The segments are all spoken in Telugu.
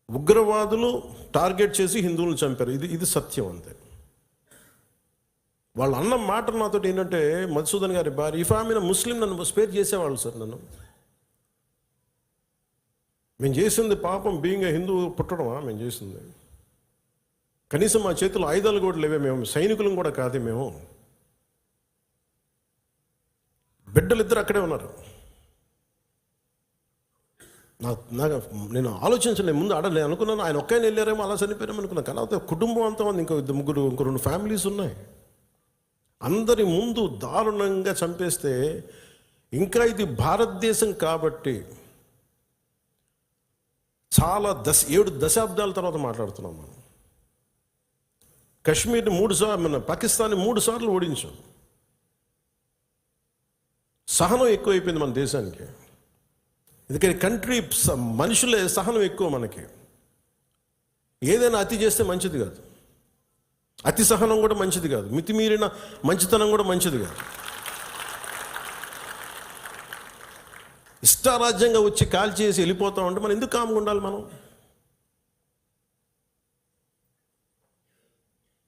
ఉగ్రవాదులు టార్గెట్ చేసి హిందువులను చంపారు. ఇది సత్యం అంతే. వాళ్ళు అన్న మాట నాతో ఏంటంటే, మధుసూదన్ గారి భార్య, ఇఫ్ ఆమె ముస్లిం నన్ను స్పేర్ చేసేవాళ్ళు సార్. మేము చేసింది పాపం, బీయింగ్ హిందూ పుట్టడమా మేము చేసింది? కనీసం మా చేతుల్లో ఆయుధాలు కూడా లేవే, మేము సైనికులం కూడా కాదే. మేము బిడ్డలు ఇద్దరు అక్కడే ఉన్నారు. నాకు నేను ఆలోచించండి ముందు నేను అనుకున్నాను ఆయన ఒక్కైనా వెళ్ళారేమో, అలా చనిపోయారేమో అనుకున్నాను. కానీ కుటుంబం అంతా ఉంది, ఇంకో ముగ్గురు, ఇంకో 2 ఫ్యామిలీస్ ఉన్నాయి. అందరి ముందు దారుణంగా చంపేస్తే, ఇంకా ఇది భారతదేశం కాబట్టి చాలా 7 దశాబ్దాల తర్వాత మాట్లాడుతున్నాం మనం. కశ్మీర్ని 3 సార్లు, మన పాకిస్తాన్ని 3 సార్లు ఓడించాం. సహనం ఎక్కువైపోయింది మన దేశానికి. ఎందుకంటే కంట్రీ మనుషులే సహనం ఎక్కువ మనకి. ఏదైనా అతి చేస్తే మంచిది కాదు, అతి సహనం కూడా మంచిది కాదు, మితిమీరిన మంచితనం కూడా మంచిది కాదు. ఇష్టారాజ్యంగా వచ్చి కాల్ చేసి వెళ్ళిపోతా ఉంటే మనం ఎందుకు కామ్గా ఉండాలి?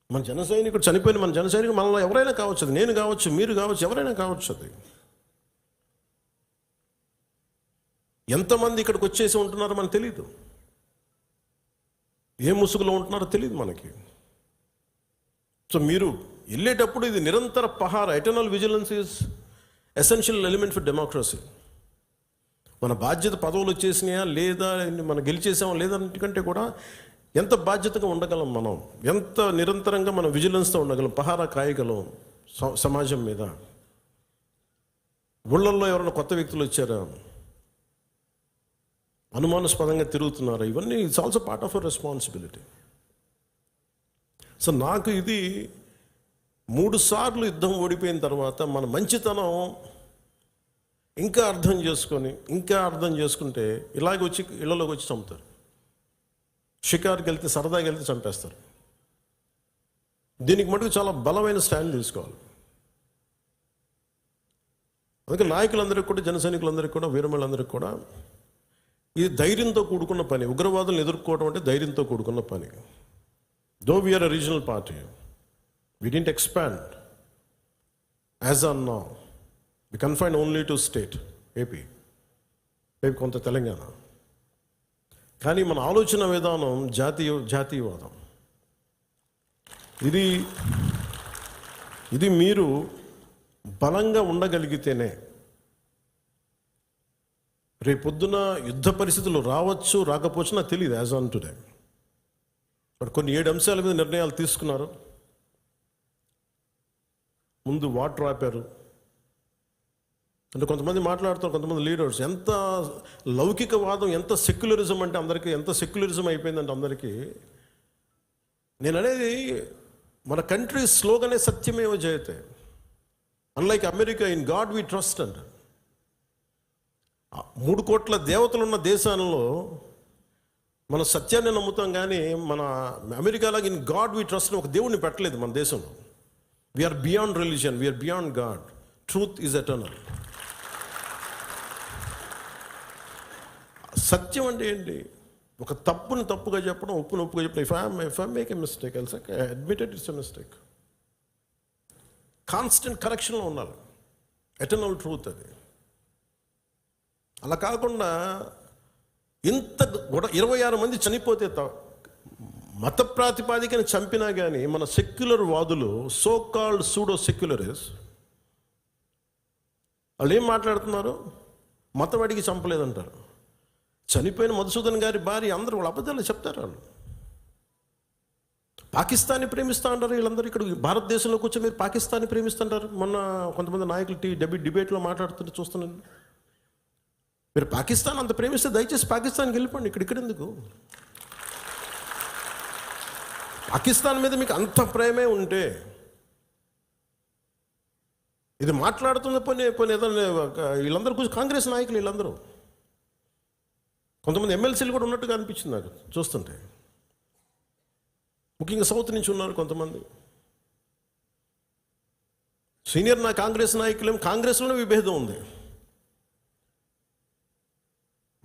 మన జన సైనికుడు చనిపోయిన మన జన సైనికుడు మనలో ఎవరైనా కావచ్చు, అది నేను కావచ్చు, మీరు కావచ్చు, ఎవరైనా కావచ్చు. అది ఎంతమంది ఇక్కడికి వచ్చేసి ఉంటున్నారో మనకు తెలియదు, ఏ ముసుగులో ఉంటున్నారో తెలియదు మనకి. సో మీరు వెళ్ళేటప్పుడు ఇది నిరంతర పహార, eternal vigilance is essential element for democracy. మన బాధ్యత పదవులు వచ్చేసినాయా లేదా, మనం గెలిచేసామా లేదా కంటే కూడా ఎంత బాధ్యతగా ఉండగలం, మనం ఎంత నిరంతరంగా మనం విజిలెన్స్తో ఉండగలం, పహారా కాయగలం సమాజం మీద. ఊళ్ళల్లో ఎవరైనా కొత్త వ్యక్తులు వచ్చారా, అనుమానాస్పదంగా తిరుగుతున్నారా, ఇవన్నీ it's also part of our responsibility. So నాకు ఇది 3 సార్లు యుద్ధం ఓడిపోయిన తర్వాత మన మంచితనం ఇంకా అర్థం చేసుకుంటే ఇలాగ వచ్చి ఇళ్లలోకి వచ్చి చంపుతారు. షికార్కి వెళ్తే, సరదాకి వెళ్తే చంపేస్తారు. దీనికి మటుకు చాలా బలమైన స్టాండ్ తీసుకోవాలి. అందుకే నాయకులందరికీ కూడా, జన సైనికులందరికీ కూడా, వీరమలందరికీ కూడా ఇది ధైర్యంతో కూడుకున్న పని. ఉగ్రవాదులను ఎదుర్కోవడం అంటే ధైర్యంతో కూడుకున్న పని. దో we are a regional party, we didn't expand as on now. We confined only to state, AP, maybe కొంత తెలంగాణ. కానీ మన ఆలోచన విధానం జాతీయవాదం. ఇది మీరు బలంగా ఉండగలిగితేనే రేపొద్దున యుద్ధ పరిస్థితులు రావచ్చు, రాకపోవచ్చు, నాకు తెలియదు యాజ్ ఆన్ టుడే. బట్ కొన్ని 7 అంశాల మీద నిర్ణయాలు తీసుకున్నారు. ముందు వాటర్ ఆపారు. అంటే కొంతమంది మాట్లాడుతారు, కొంతమంది లీడర్స్, ఎంత లౌకికవాదం, ఎంత సెక్యులరిజం అంటే అందరికీ, ఎంత సెక్యులరిజం అయిపోయిందంటే అందరికీ. నేను అనేది మన కంట్రీ స్లోగనే సత్యమేవ జయతే. Unlike America, in God we trust అంట. 3 కోట్ల దేవతలున్న దేశాలలో మన సత్యాన్ని నమ్ముతాం, కానీ మన అమెరికాలాగా ఇన్ గాడ్ వి ట్రస్ట్ ఒక దేవుడిని పెట్టలేదు మన దేశంలో. We are beyond religion, we are beyond God. Truth is eternal. సత్యం అంటే ఏంటి? ఒక తప్పుని తప్పుగా చెప్పడం, ఒప్పుని ఒప్పుగా చెప్పడం. If I make a mistake, I'll say admitted it's a mistake. Constant కరెక్షన్లో ఉండాలి. ఎటర్నల్ ట్రూత్ అది. అలా కాకుండా ఇంత 26 మంది చనిపోతే, మత ప్రాతిపాదికన చంపినా కానీ మన సెక్యులర్ వాదులు, సో కాల్డ్ సూడో సెక్యులరిస్, వాళ్ళు ఏం మాట్లాడుతున్నారు? మతవాడికి చంపలేదంటారు. చనిపోయిన మధుసూదన్ గారి భార్య, అందరూ వాళ్ళు అబద్ధాలు చెప్తారు. వాళ్ళు పాకిస్తాన్ని ప్రేమిస్తూ ఉంటారు. వీళ్ళందరూ ఇక్కడ భారతదేశంలో కూర్చొని మీరు పాకిస్తాన్ని ప్రేమిస్తుంటారు. మొన్న కొంతమంది నాయకులు డిబేట్లో మాట్లాడుతుంటే చూస్తున్నాను. మీరు పాకిస్తాన్ అంత ప్రేమిస్తే దయచేసి పాకిస్తాన్కి వెళ్ళిపోండి, ఇక్కడ ఎందుకు? పాకిస్తాన్ మీద మీకు అంత ప్రేమే ఉంటే, ఇది మాట్లాడుతున్న పని ఏదైనా వీళ్ళందరూ కూర్చొని కాంగ్రెస్ నాయకులు వీళ్ళందరూ, కొంతమంది ఎమ్మెల్సీలు కూడా ఉన్నట్టుగా అనిపించింది నాకు చూస్తుంటే. ముఖ్యంగా సౌత్ నుంచి ఉన్నారు కొంతమంది సీనియర్ కాంగ్రెస్ నాయకులేం. కాంగ్రెస్లోనే విభేదం ఉంది.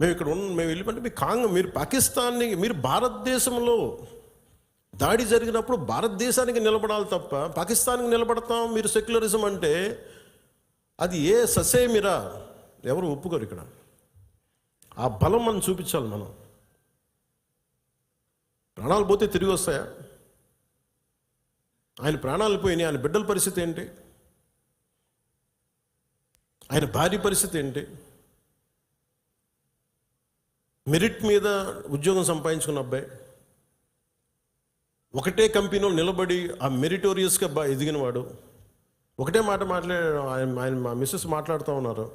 మేము వెళ్ళిపోతే మీరు పాకిస్తాన్ని, మీరు భారతదేశంలో దాడి జరిగినప్పుడు భారతదేశానికి నిలబడాలి తప్ప పాకిస్తాన్కి నిలబడతాం మీరు సెక్యులరిజం అంటే అది ఏ ససేమిరా ఎవరు ఒప్పుకోరు. ఇక్కడ ఆ బలం మనం చూపించాలి. మనం ప్రాణాలు పోతే తిరిగి వస్తాయా? ఆయన ప్రాణాలు పోయినాయి, ఆయన బిడ్డల పరిస్థితి ఏంటి? ఆయన భార్య పరిస్థితి ఏంటి? మెరిట్ మీద ఉద్యోగం సంపాదించుకున్న అబ్బాయి, ఒకటే కంపెనీలో నిలబడి ఆ మెరిటోరియస్గా ఎదిగినవాడు, ఒకటే మాట ఆయన మా మిస్సెస్ మాట్లాడుతూ ఉన్నారు,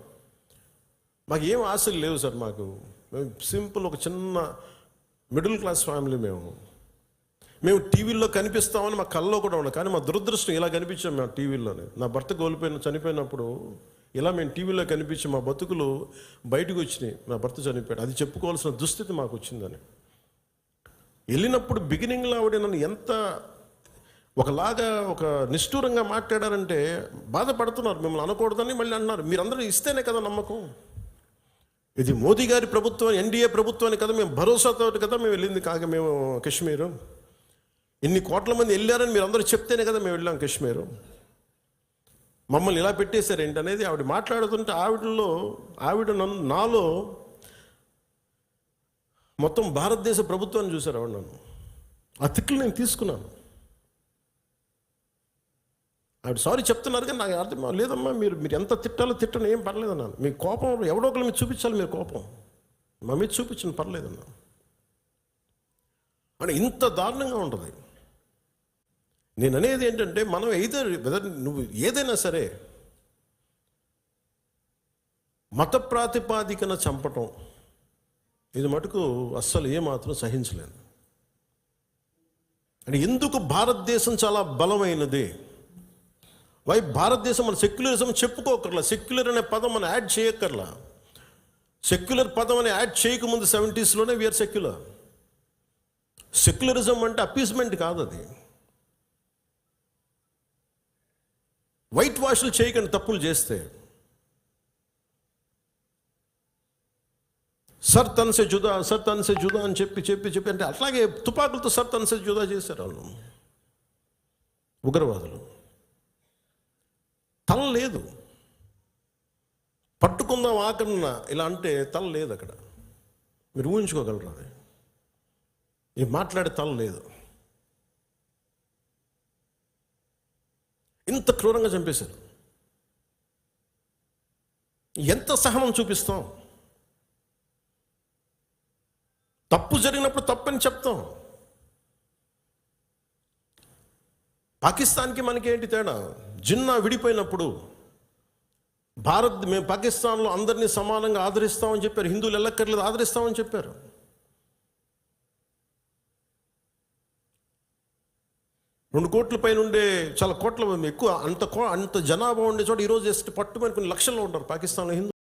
మాకు ఏం ఆశలు లేవు సార్, మేము సింపుల్ ఒక చిన్న మిడిల్ క్లాస్ ఫ్యామిలీ, మేము టీవీల్లో కనిపిస్తామని మా కళ్ళలో కూడా ఉన్నాం, కానీ మా దురదృష్టం ఇలా కనిపించాం మేము టీవీల్లోనే. నా భర్త చనిపోయినప్పుడు ఇలా మేము టీవీలో కనిపించి మా బతుకులు బయటకు వచ్చినాయి. నా భర్త చనిపోయాడు, అది చెప్పుకోవాల్సిన దుస్థితి మాకు వచ్చిందని. వెళ్ళినప్పుడు బిగినింగ్లో ఆవిడ నన్ను ఎంత ఒకలాగా ఒక నిష్ఠూరంగా మాట్లాడారంటే బాధపడుతున్నారు. మిమ్మల్ని అనకూడదని మళ్ళీ అన్నారు. మీరందరూ ఇస్తేనే కదా నమ్మకం. ఇది మోదీ గారి ప్రభుత్వం, ఎన్డీఏ ప్రభుత్వాన్ని కదా మేము భరోసాతో కదా మేము వెళ్ళింది. మేము కాశ్మీరు ఇన్ని కోట్ల మంది వెళ్ళారని మీరు అందరూ చెప్తేనే కదా మేము వెళ్ళాం కాశ్మీరు. మమ్మల్ని ఇలా పెట్టేశారు ఏంటి అనేది ఆవిడ మాట్లాడుతుంటే నాలో మొత్తం భారతదేశ ప్రభుత్వాన్ని చూశారు ఆవిడ. నన్ను ఆ తిట్లు నేను తీసుకున్నాను. ఆవిడ సారీ చెప్తున్నారు కానీ నాకు అర్థం లేదమ్మా, మీరు ఎంత తిట్టాలో తిట్టను, ఏం పర్లేదన్నాను. మీ కోపం ఎవడో ఒకరు మీరు చూపించాలి, మీరు కోపం మా మీద చూపించండి, పర్లేదన్నా. అంటే ఇంత దారుణంగా ఉంటుంది. నేను అనేది ఏంటంటే మనం నువ్వు ఏదైనా సరే మత ప్రాతిపాదికన చంపటం ఇది మటుకు అస్సలు ఏమాత్రం సహించలేదు. అంటే ఎందుకు భారతదేశం చాలా బలమైనది. భారతదేశం మన సెక్యులరిజం చెప్పుకోకర్లా, సెక్యులర్ అనే పదం మనం యాడ్ చేయక్కర్లా. సెక్యులర్ పదం అని యాడ్ చేయకముందు 70s వీఆర్ సెక్యులర్. సెక్యులరిజం అంటే అపీస్మెంట్ కాదు, అది వైట్ వాష్లు చేయకండి తప్పులు చేస్తే. సర్ తన్సే జుదా అని చెప్పి అంటే అట్లాగే తుపాకులతో సర్ తన్సే జుదా చేశారు వాళ్ళు ఉగ్రవాదులు. తల లేదు, పట్టుకుందాం ఆకన్నా ఇలా అంటే తల లేదు అక్కడ. మీరు ఊహించుకోగలరా? అది ఈ మాట్లాడే తల లేదు. ఇంత క్రూరంగా చంపేశారు. ఎంత సహనం చూపిస్తాం? తప్పు జరిగినప్పుడు తప్పని చెప్తాం. పాకిస్తాన్కి మనకి ఏంటి తేడా? జిన్నా విడిపోయినప్పుడు మేము పాకిస్తాన్లో అందరినీ సమానంగా ఆదరిస్తామని చెప్పారు. హిందువులు ఎల్లక్కర్లేదు, ఆదరిస్తామని చెప్పారు. రెండు కోట్ల పైన ఉండే చాలా కోట్ల ఎక్కువ అంత జనాభా ఉండే చోట ఈరోజు పట్టుమని కొన్ని లక్షల్లో ఉంటారు పాకిస్తాన్లో హిందూ.